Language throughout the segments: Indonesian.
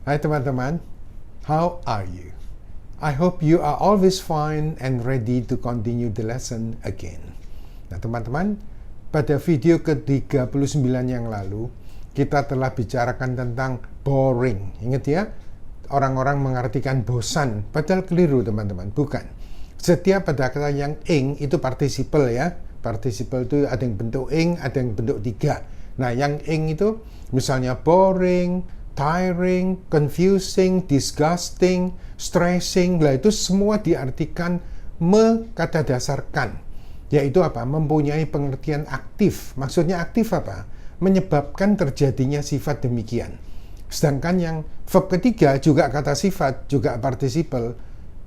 Hai teman-teman, how are you? I hope you are always fine and ready to continue the lesson again. Nah teman-teman, pada video ke-39 yang lalu, kita telah bicarakan tentang boring. Ingat ya, orang-orang mengartikan bosan, padahal keliru teman-teman, bukan. Setiap pada kata yang ing itu participle ya. Participle itu ada yang bentuk ing, ada yang bentuk tiga. Nah yang ing itu misalnya boring, tiring, confusing, disgusting, stressing, lah itu semua diartikan mengkatadasarkan, yaitu apa? Mempunyai pengertian aktif. Maksudnya aktif apa? Menyebabkan terjadinya sifat demikian. Sedangkan yang verb ketiga juga kata sifat, juga participle,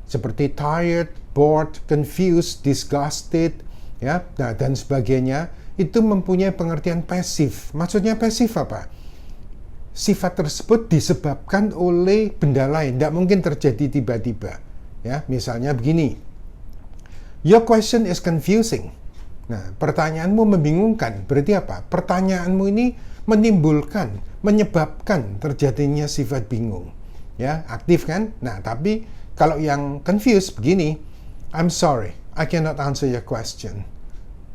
seperti tired, bored, confused, disgusted, ya, nah, dan sebagainya, itu mempunyai pengertian pasif. Maksudnya pasif apa? Sifat tersebut disebabkan oleh benda lain, tidak mungkin terjadi tiba-tiba. Ya, misalnya begini, your question is confusing. Nah, pertanyaanmu membingungkan. Berarti apa? Pertanyaanmu ini menimbulkan, menyebabkan terjadinya sifat bingung. Ya, aktif kan? Nah, tapi kalau yang confused begini, I'm sorry, I cannot answer your question.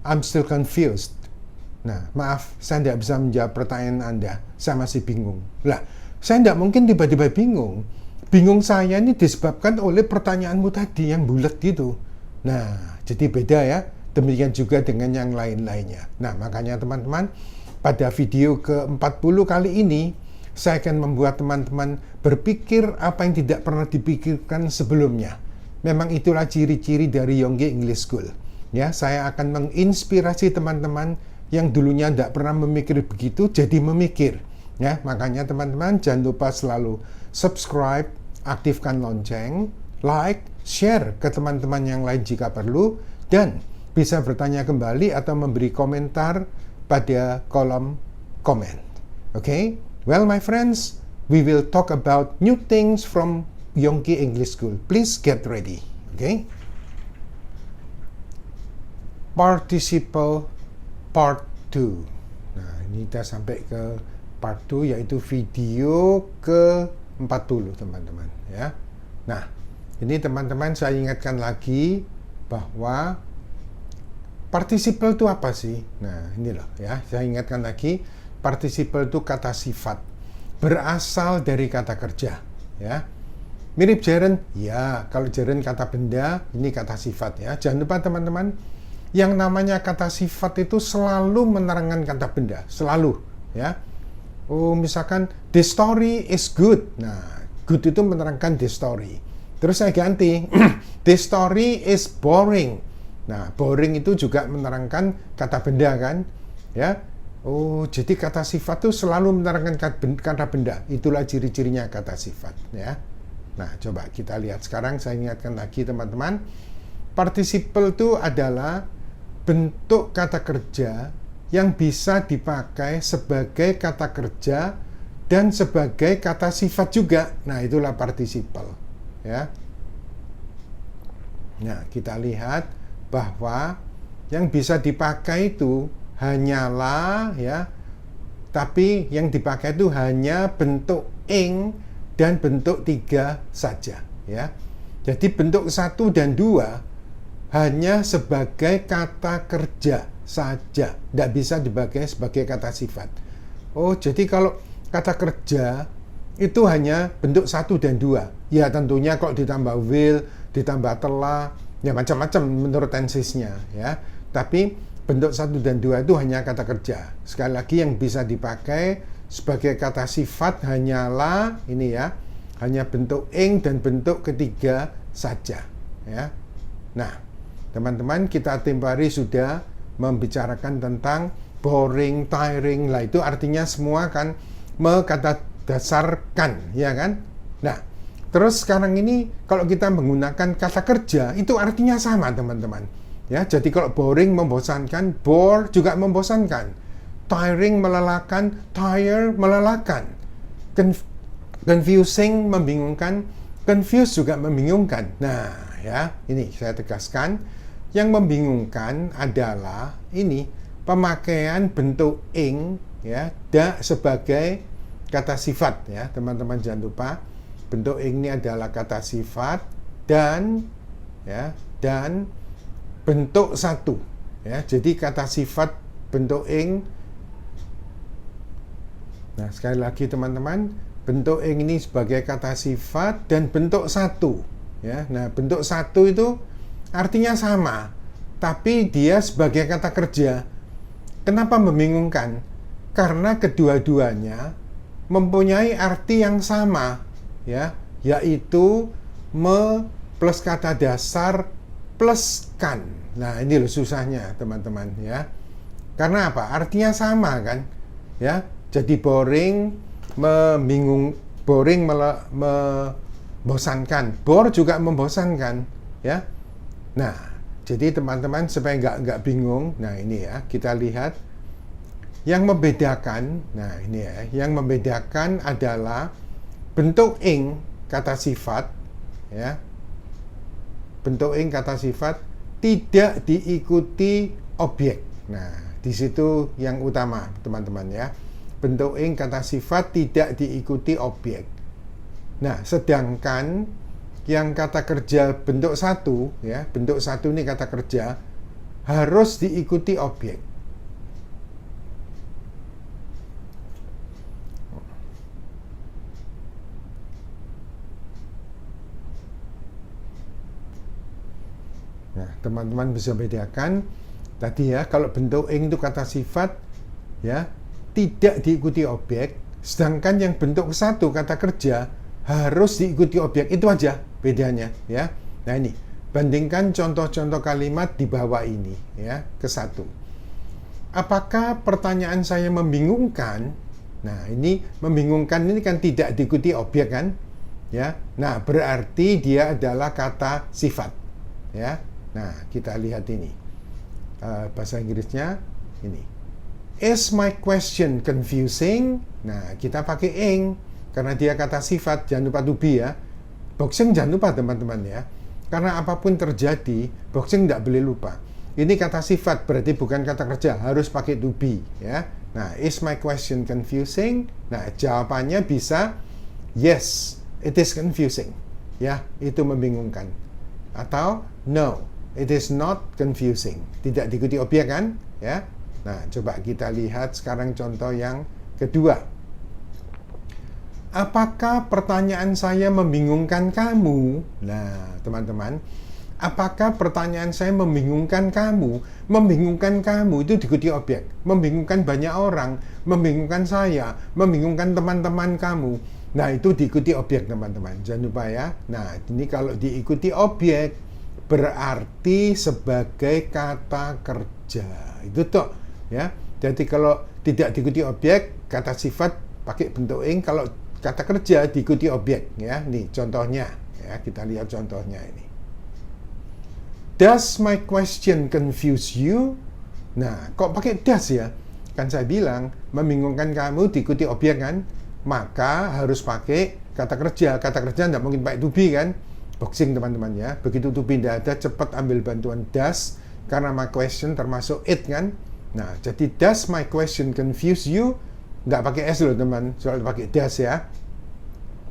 I'm still confused. Nah, maaf, saya tidak bisa menjawab pertanyaan Anda. Saya masih bingung. Lah, saya tidak mungkin tiba-tiba bingung. Bingung saya ini disebabkan oleh pertanyaanmu tadi yang bulat gitu. Nah, jadi beda ya. Demikian juga dengan yang lain-lainnya. Nah, makanya teman-teman, pada video ke-40 kali ini, saya akan membuat teman-teman berpikir apa yang tidak pernah dipikirkan sebelumnya. Memang itulah ciri-ciri dari Yonggi English School. Ya, saya akan menginspirasi teman-teman yang dulunya tidak pernah memikir begitu, jadi memikir. Ya, makanya teman-teman jangan lupa selalu subscribe, aktifkan lonceng, like, share ke teman-teman yang lain jika perlu, dan bisa bertanya kembali atau memberi komentar pada kolom komen. Okay? Well, my friends, we will talk about new things from Yonggi English School. Please get ready. Okay? Participle part 2. Nah, ini kita sampai ke part 2, yaitu video ke-40 teman-teman ya. Nah, ini teman-teman saya ingatkan lagi bahwa participle itu apa sih? Nah, ini loh ya, saya ingatkan lagi, participle itu kata sifat, berasal dari kata kerja ya. Mirip gerund? Ya, kalau gerund kata benda, ini kata sifat ya. Jangan lupa teman-teman, yang namanya kata sifat itu selalu menerangkan kata benda, selalu ya. Oh, misalkan the story is good. Nah, good itu menerangkan the story. Terus saya ganti the story is boring. Nah, boring itu juga menerangkan kata benda kan ya. Oh, jadi kata sifat itu selalu menerangkan kata benda. Itulah ciri-cirinya kata sifat ya. Nah, coba kita lihat sekarang. Saya ingatkan lagi teman-teman, participle itu adalah bentuk kata kerja yang bisa dipakai sebagai kata kerja dan sebagai kata sifat juga. Nah, itulah participle ya. Nah, kita lihat bahwa yang bisa dipakai itu hanyalah ya, tapi yang dipakai itu hanya bentuk ing dan bentuk tiga saja ya. Jadi bentuk 1 dan 2 hanya sebagai kata kerja saja, tidak bisa dipakai sebagai kata sifat. Oh, jadi kalau kata kerja itu hanya bentuk 1 dan 2. Ya tentunya kalau ditambah will, ditambah telah, ya macam-macam menurut tensesnya ya. Tapi bentuk 1 dan 2 itu hanya kata kerja. Sekali lagi yang bisa dipakai sebagai kata sifat hanyalah ini ya, hanya bentuk ing dan bentuk ketiga saja ya. Nah, teman-teman, kita tempoh hari sudah membicarakan tentang boring, tiring, lah itu artinya semua kan mengkatadasarkan, ya kan? Nah, terus sekarang ini kalau kita menggunakan kata kerja, itu artinya sama teman-teman. Ya, jadi kalau boring membosankan, bore juga membosankan. Tiring melelahkan, tire melelahkan. Confusing membingungkan, confused juga membingungkan. Nah, ya, ini saya tegaskan. Yang membingungkan adalah ini pemakaian bentuk ing ya sebagai kata sifat ya, teman-teman jangan lupa. Bentuk ing ini adalah kata sifat dan ya, dan bentuk satu ya. Jadi kata sifat bentuk ing. Nah, sekali lagi teman-teman, bentuk ing ini sebagai kata sifat dan bentuk satu ya. Nah, bentuk satu itu artinya sama, tapi dia sebagai kata kerja. Kenapa membingungkan? Karena kedua-duanya mempunyai arti yang sama ya, yaitu me plus kata dasar plus kan. Nah, ini loh susahnya teman-teman ya. Karena apa? Artinya sama kan ya. Jadi boring, membosankan. Bore juga membosankan ya. Nah, jadi teman-teman supaya nggak bingung, nah ini ya, kita lihat yang membedakan. Nah ini ya, yang membedakan adalah bentuk ing kata sifat ya. Bentuk ing kata sifat tidak diikuti objek. Nah, di situ yang utama teman-teman ya. Bentuk ing kata sifat tidak diikuti objek. Nah, sedangkan yang kata kerja bentuk satu ya, bentuk satu ini kata kerja harus diikuti objek. Nah, teman-teman bisa bedakan tadi ya, kalau bentuk ing itu kata sifat ya, tidak diikuti objek, sedangkan yang bentuk satu kata kerja harus diikuti objek. Itu aja bedanya ya. Nah ini, bandingkan contoh-contoh kalimat di bawah ini ya, ke satu. Apakah pertanyaan saya membingungkan? Nah ini membingungkan ini kan tidak diikuti objek kan ya. Nah berarti dia adalah kata sifat ya. Nah kita lihat ini bahasa Inggrisnya ini. Is my question confusing? Nah kita pakai ing karena dia kata sifat, jangan lupa to be ya. Boxing jangan lupa teman-teman ya. Karena apapun terjadi, boxing tidak boleh lupa. Ini kata sifat, berarti bukan kata kerja, harus pakai to be ya. Nah, is my question confusing? Nah, jawabannya bisa yes, it is confusing. Ya, itu membingungkan. Atau no, it is not confusing. Tidak diikuti objek kan? Ya. Nah, coba kita lihat sekarang contoh yang kedua. Apakah pertanyaan saya membingungkan kamu? Nah, teman-teman, apakah pertanyaan saya membingungkan kamu? Membingungkan kamu itu diikuti objek. Membingungkan banyak orang, membingungkan saya, membingungkan teman-teman kamu. Nah, itu diikuti objek, teman-teman. Jangan lupa ya. Nah, ini kalau diikuti objek, berarti sebagai kata kerja. Itu toh, ya. Jadi kalau tidak diikuti objek, kata sifat pakai bentuk ing. Kalau kata kerja diikuti objek ya. Nih contohnya ya, kita lihat contohnya ini. Does my question confuse you? Nah, kok pakai does ya? Kan saya bilang membingungkan kamu diikuti objek kan? Maka harus pakai kata kerja. Kata kerja tidak mungkin pakai to be kan? Boxing teman-teman ya. Begitu to be tidak ada, cepat ambil bantuan does karena my question termasuk it kan? Nah, jadi does my question confuse you? Nggak pakai S loh teman, soal pakai does ya.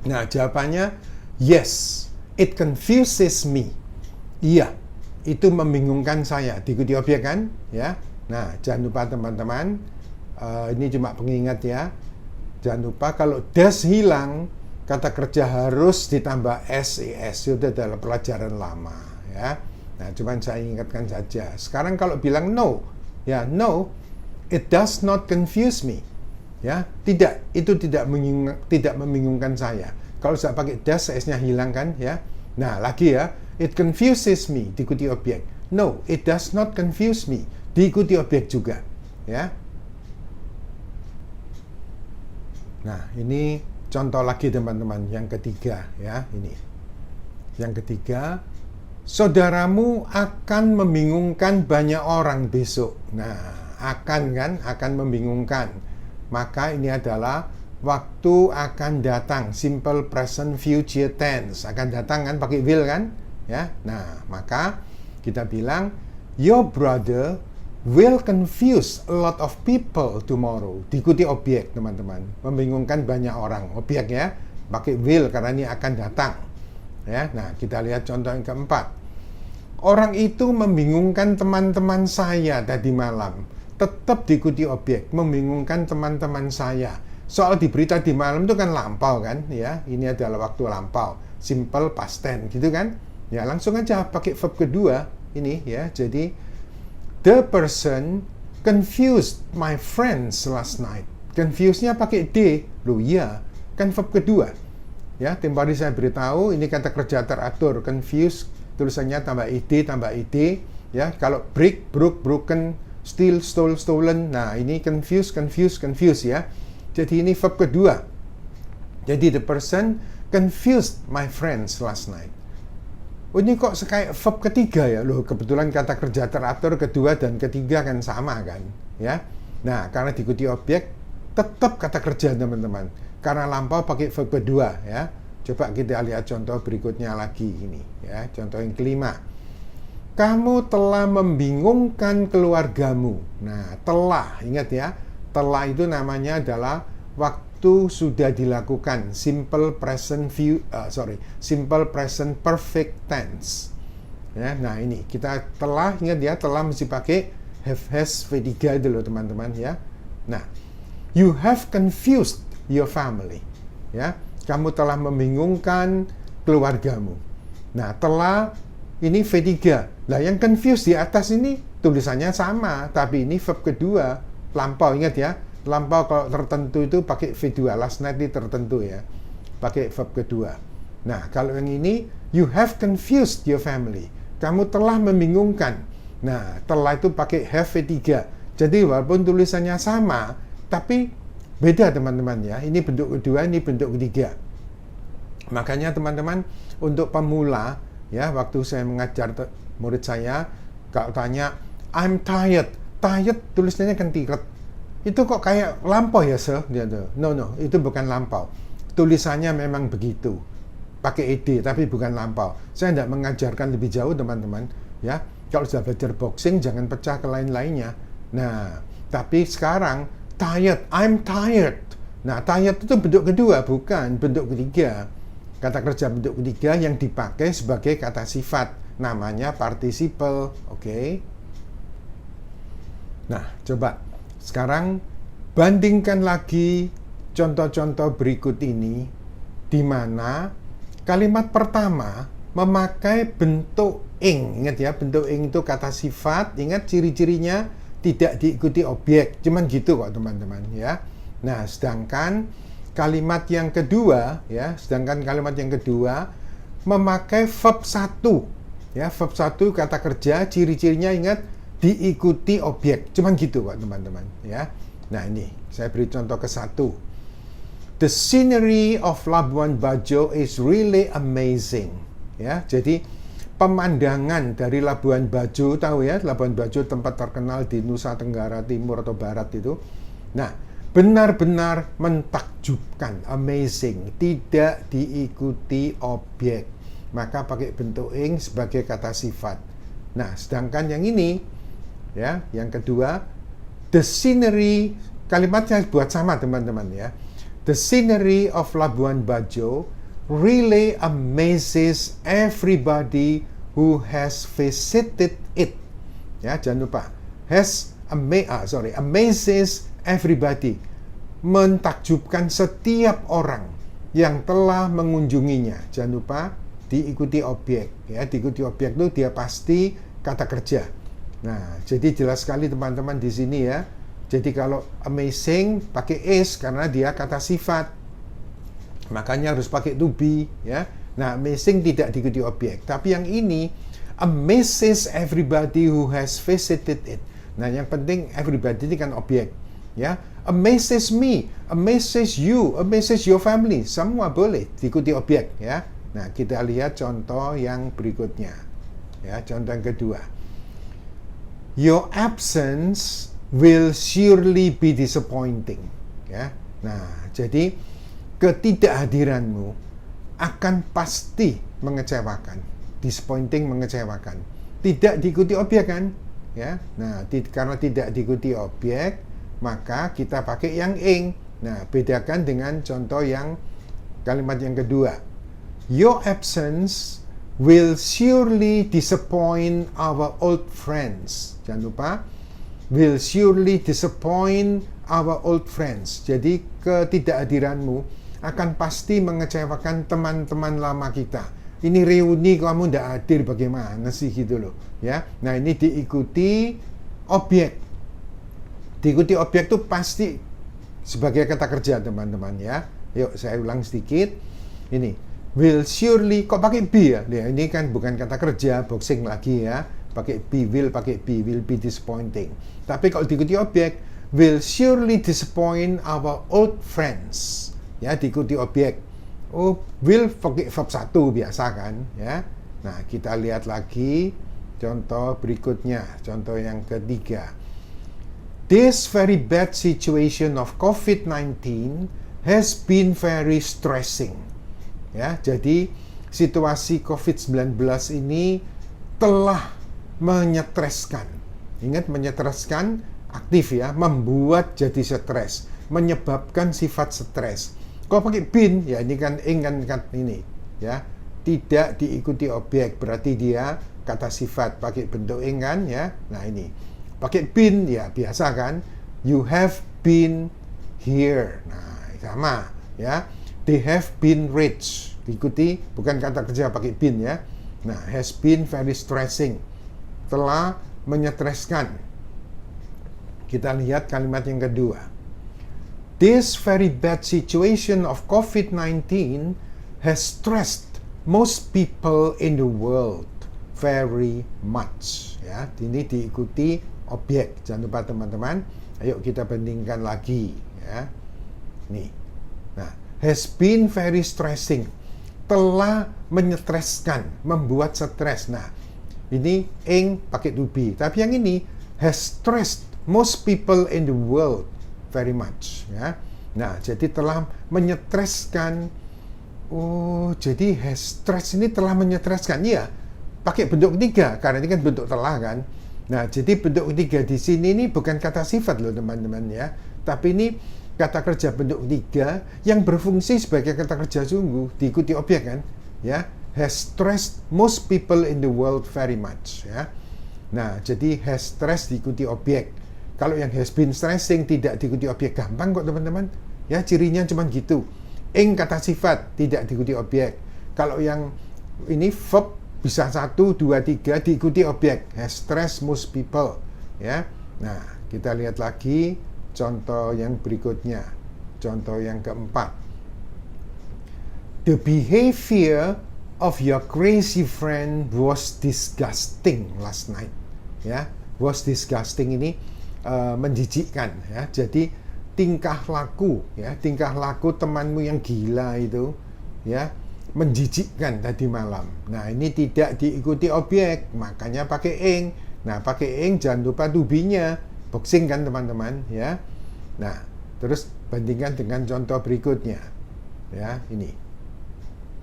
Nah jawabannya yes, it confuses me. Iya, itu membingungkan saya. Diikuti objek kan ya. Nah jangan lupa teman-teman, ini cuma pengingat ya. Jangan lupa kalau does hilang, kata kerja harus ditambah SES. Itu adalah pelajaran lama ya. Nah cuman saya ingatkan saja. Sekarang kalau bilang no, ya no, it does not confuse me. Ya, tidak, itu tidak membingungkan saya. Kalau saya pakai does, S-nya hilang kan ya. Nah, lagi ya, it confuses me, diikuti objek. No, it does not confuse me, diikuti objek juga, ya. Nah, ini contoh lagi teman-teman yang ketiga ya, ini. Yang ketiga, saudaramu akan membingungkan banyak orang besok. Nah, akan kan, akan membingungkan. Maka ini adalah waktu akan datang, simple present future tense. Akan datang kan pakai will kan? Ya. Nah, maka kita bilang your brother will confuse a lot of people tomorrow. Diikuti objek, teman-teman. Membingungkan banyak orang. Objeknya pakai will karena ini akan datang. Ya, nah kita lihat contoh yang keempat. Orang itu membingungkan teman-teman saya tadi malam. Tetap diikuti objek, membingungkan teman-teman saya. Soal di berita di malam itu kan lampau kan, ya. Ini adalah waktu lampau, simple past tense gitu kan. Ya, langsung aja pakai verb kedua ini ya. Jadi the person confused my friends last night. Confuse-nya pakai D. Loh iya, kan verb kedua. Ya, tempo hari saya beritahu ini kata kerja teratur. Confuse tulisannya tambah id tambah id. Ya, kalau break, broke, broken, steal, stole, stolen. Nah, ini confuse ya. Jadi ini verb kedua. Jadi the person confused my friends last night. Oh, ini kok kayak verb ketiga ya? Loh, kebetulan kata kerja teratur kedua dan ketiga kan sama kan, ya. Nah, karena diikuti objek, tetap kata kerja teman-teman. Karena lampau pakai verb kedua ya. Coba kita lihat contoh berikutnya lagi ini ya. Contoh yang kelima. Kamu telah membingungkan keluargamu. Nah, telah, ingat ya. Telah itu namanya adalah waktu sudah dilakukan, simple present perfect tense. Ya, nah ini kita telah, ingat ya, telah mesti pakai have, has, V3 dulu teman-teman ya. Nah, you have confused your family. Ya, kamu telah membingungkan keluargamu. Nah, telah ini V3. Lah yang confused di atas ini tulisannya sama, tapi ini verb kedua, lampau, ingat ya. Lampau kalau tertentu itu pakai V2, last night ini tertentu ya, pakai verb kedua. Nah, kalau yang ini, you have confused your family. Kamu telah membingungkan. Nah, telah itu pakai have V3. Jadi walaupun tulisannya sama, tapi beda teman-teman ya. Ini bentuk kedua, ini bentuk ketiga. Makanya teman-teman, untuk pemula, ya, waktu saya mengajar murid saya, kalau tanya, I'm tired. Tired tulisannya kan tired. Itu kok kayak lampau ya, sir? No, itu bukan lampau. Tulisannya memang begitu. Pakai ed, tapi bukan lampau. Saya tidak mengajarkan lebih jauh, teman-teman. Ya, kalau sudah belajar boxing, jangan pecah ke lain-lainnya. Nah, tapi sekarang, tired, I'm tired. Nah, tired itu bentuk kedua, bukan bentuk ketiga. Kata kerja bentuk ketiga yang dipakai sebagai kata sifat. Namanya participle, oke? Nah, coba. Sekarang bandingkan lagi contoh-contoh berikut ini di mana kalimat pertama memakai bentuk ing. Ingat ya, bentuk ing itu kata sifat. Ingat ciri-cirinya tidak diikuti objek. Cuman gitu kok teman-teman ya. Nah, sedangkan kalimat yang kedua memakai verb 1. Ya, verb 1 kata kerja, ciri-cirinya ingat diikuti objek. Cuman gitu kok teman-teman ya. Nah, ini saya beri contoh ke satu. The scenery of Labuan Bajo is really amazing. Ya, jadi pemandangan dari Labuan Bajo, tahu ya, Labuan Bajo tempat terkenal di Nusa Tenggara Timur atau Barat itu. Nah, benar-benar mentakjubkan, amazing, tidak diikuti objek. Maka pakai bentuk ing sebagai kata sifat. Nah, sedangkan yang ini ya, yang kedua, the scenery, kalimatnya buat sama teman-teman ya. The scenery of Labuan Bajo really amazes everybody who has visited it. Ya, jangan lupa. Amazes everybody. Mentakjubkan setiap orang yang telah mengunjunginya. Jangan lupa diikuti objek. Ya, diikuti objek itu dia pasti kata kerja. Nah, jadi jelas sekali teman-teman di sini ya. Jadi kalau amazing pakai is karena dia kata sifat. Makanya harus pakai to be ya. Nah, amazing tidak diikuti objek. Tapi yang ini amazes everybody who has visited it. Nah, yang penting everybody ini kan objek ya. Amazes me, amazes you, amazes your family. Semua boleh diikuti objek ya. Nah, kita lihat contoh yang berikutnya. Ya, contoh yang kedua. Your absence will surely be disappointing. Ya. Nah, jadi ketidakhadiranmu akan pasti mengecewakan. Disappointing, mengecewakan. Tidak diikuti objek kan? ya. Nah, karena tidak diikuti objek, maka kita pakai yang ing. Nah, bedakan dengan contoh yang kalimat yang kedua. Your absence will surely disappoint our old friends. Jangan lupa, will surely disappoint our old friends. Jadi ketidakhadiranmu akan pasti mengecewakan teman-teman lama kita. Ini reuni kamu tidak hadir, bagaimana sih gitu loh, ya. Nah, ini diikuti objek. Diikuti objek itu pasti sebagai kata kerja, teman-teman, ya. Yuk saya ulang sedikit. Ini will surely, kok pakai be ya? Nah, ini kan bukan kata kerja, boxing lagi ya. Pakai be, will be disappointing. Tapi kalau diikuti objek, will surely disappoint our old friends. Ya, diikuti objek. Oh, will pakai verb 1 biasa kan, ya. Nah, kita lihat lagi contoh berikutnya, contoh yang ketiga. This very bad situation of COVID-19 has been very stressing. Ya, jadi situasi COVID-19 ini telah menyetreskan. Ingat, menyetreskan aktif ya, membuat jadi stres, menyebabkan sifat stres. Kalau pakai been, ya ini kan ing kan ini, ya. Tidak diikuti objek, berarti dia kata sifat pakai bentuk ing kan, ya. Nah, ini. Pakai been, ya biasa kan. You have been here. Nah, sama, ya. They have been rich. Diikuti, bukan kata kerja pakai been ya. Nah, has been very stressing. Telah menyetreskan. Kita lihat kalimat yang kedua. This very bad situation of COVID-19 has stressed most people in the world very much. Ya, ini diikuti objek. Jangan lupa teman-teman. Ayo kita bandingkan lagi. Ya, nih. Nah, has been very stressing. Telah menyetreskan, membuat stres. Nah, ini ing pakai to be. Tapi yang ini has stressed most people in the world very much, ya. Nah, jadi telah menyetreskan. Oh, jadi has stress ini telah menyetreskan. Iya, pakai bentuk ketiga karena ini kan bentuk telah kan. Nah, jadi bentuk ketiga di sini ini bukan kata sifat loh teman-teman ya, tapi ini kata kerja bentuk ketiga yang berfungsi sebagai kata kerja sungguh, diikuti objek kan, ya. Has stressed most people in the world very much, ya. Nah, jadi has stressed diikuti objek. Kalau yang has been stressing tidak diikuti objek, gampang kok teman-teman. Ya, cirinya cuma gitu. Ing kata sifat tidak diikuti objek. Kalau yang ini verb bisa 1, 2, 3 diikuti objek. Has stressed most people. Ya. Nah, kita lihat lagi contoh yang berikutnya. Contoh yang keempat. The behavior of your crazy friend was disgusting last night. Ya, was disgusting ini menjijikkan ya. Jadi tingkah laku temanmu yang gila itu ya menjijikkan tadi malam. Nah, ini tidak diikuti objek, makanya pakai ing. Nah, pakai ing jangan lupa to be-nya. Boxing kan teman-teman ya. Nah, terus bandingkan dengan contoh berikutnya. Ya, ini.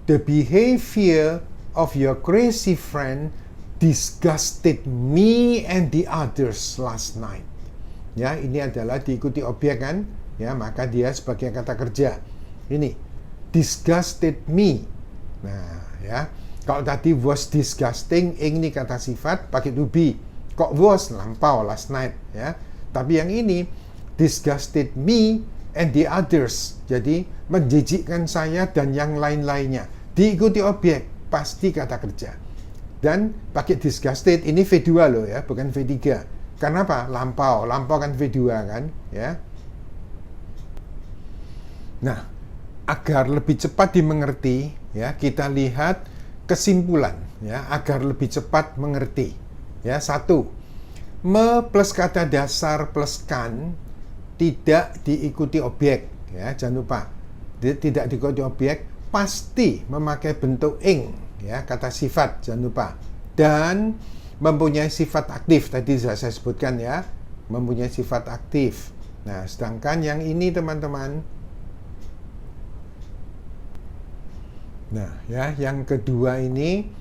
The behavior of your crazy friend disgusted me and the others last night. Ya, ini adalah diikuti objek kan, ya, maka dia sebagai kata kerja. Ini disgusted me. Nah, ya, kalau tadi was disgusting, ing ini kata sifat pakai to be. Kok was lampau last night, ya. Tapi yang ini disgusted me and the others. Jadi menjijikkan saya dan yang lain-lainnya. Diikuti objek, pasti kata kerja. Dan pakai disgusted, ini V2 loh ya, bukan V3. Karena apa? Lampau kan V2 kan, ya. Nah, agar lebih cepat dimengerti, ya, kita lihat kesimpulan, ya, agar lebih cepat mengerti. Ya, 1. Me plus kata dasar plus kan tidak diikuti objek, ya, jangan lupa. Tidak diikuti objek pasti memakai bentuk ing, ya, kata sifat, jangan lupa. Dan mempunyai sifat aktif, tadi saya sebutkan ya, mempunyai sifat aktif. Nah, sedangkan yang ini teman-teman, nah ya, yang kedua ini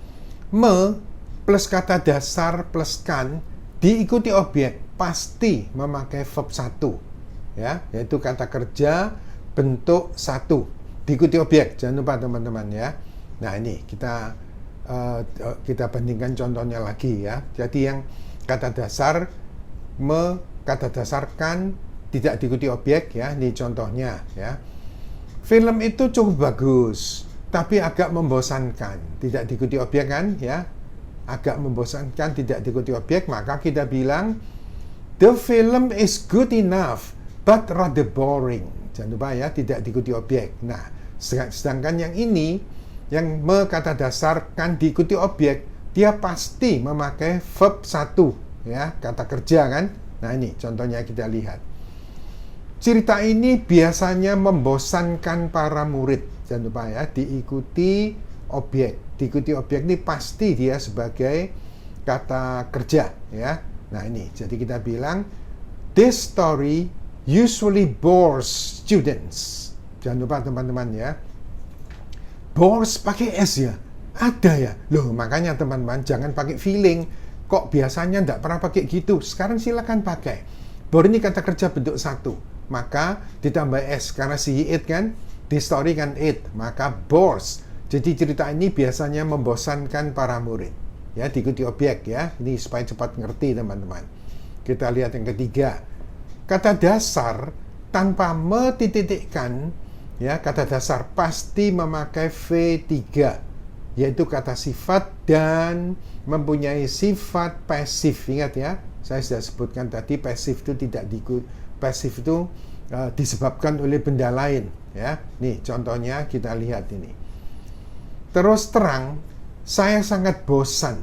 me plus kata dasar plus kan diikuti objek pasti memakai verb 1, ya, yaitu kata kerja bentuk 1 diikuti objek. Jangan lupa teman-teman ya. Nah, ini kita bandingkan contohnya lagi ya. Jadi yang kata dasar kata dasarkan tidak diikuti objek ya. Ini contohnya ya. Film itu cukup bagus, tapi agak membosankan. Tidak diikuti objek kan ya. Agak membosankan, tidak diikuti objek, maka kita bilang the film is good enough but rather boring. Jangan lupa ya, tidak diikuti objek. Nah, sedangkan yang ini yang kata dasarkan diikuti objek, dia pasti memakai verb 1 ya, kata kerja kan. Nah, ini contohnya kita lihat. Cerita ini biasanya membosankan para murid. Jangan lupa ya, diikuti objek. Diikuti objek ini pasti dia sebagai kata kerja ya. Nah, ini jadi kita bilang this story usually bores students. Jangan lupa teman-teman ya. Bores pakai S ya. Ada ya. Loh, makanya teman-teman jangan pakai feeling. Kok biasanya enggak pernah pakai gitu. Sekarang silakan pakai. Bore ini kata kerja bentuk 1. Maka ditambah S karena si it kan, di story kan it, maka bores. Jadi cerita ini biasanya membosankan para murid. Ya, diikuti objek ya. Ini supaya cepat ngerti teman-teman. Kita lihat yang ketiga. Kata dasar tanpa metitikkan ya, kata dasar pasti memakai V3, yaitu kata sifat dan mempunyai sifat pasif. Ingat ya, saya sudah sebutkan tadi pasif itu tidak pasif itu disebabkan oleh benda lain ya. Nih contohnya kita lihat ini. Terus terang, saya sangat bosan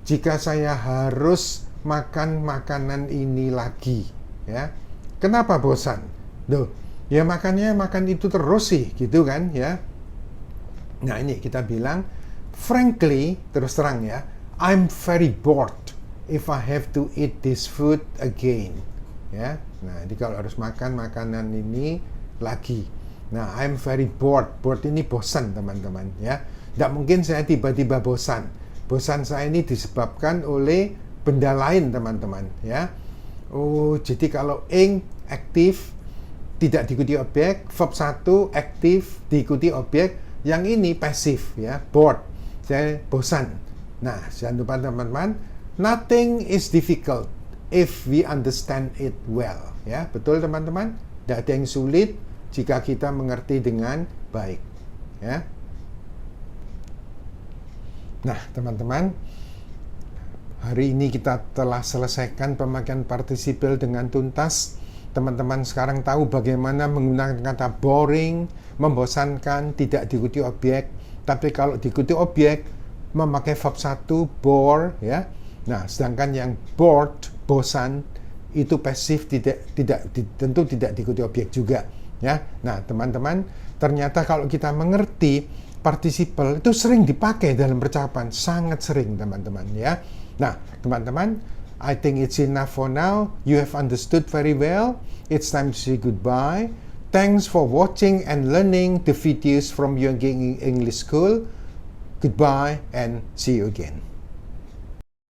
jika saya harus makan makanan ini lagi ya. Kenapa bosan? Loh, ya makan itu terus sih gitu kan ya. Nah, ini kita bilang frankly, terus terang ya, I'm very bored if I have to eat this food again ya. Nah, jadi kalau harus makan makanan ini lagi. Nah, I'm very bored. Bored ini bosan teman-teman ya. Tidak mungkin saya tiba-tiba bosan. Bosan saya ini disebabkan oleh benda lain teman-teman ya. Oh, jadi kalau ing aktif tidak diikuti objek, verb 1 aktif diikuti objek, yang ini pasif ya, bored. Saya bosan. Nah, jangan lupa teman-teman, nothing is difficult if we understand it well ya. Betul teman-teman? Tidak ada yang sulit jika kita mengerti dengan baik ya. Nah, teman-teman, hari ini kita telah selesaikan pemakaian participle dengan tuntas. Teman-teman sekarang tahu bagaimana menggunakan kata boring, membosankan, tidak diikuti objek. Tapi kalau diikuti objek, memakai verb 1, bore ya. Nah, sedangkan yang bored, bosan, itu pasif, tentu tidak diikuti objek juga ya. Nah, teman-teman, ternyata kalau kita mengerti participle itu sering dipakai dalam percakapan, sangat sering teman-teman ya. Nah, teman-teman, I think it's enough for now. You have understood very well. It's time to say goodbye. Thanks for watching and learning the videos from Young English School. Goodbye and see you again.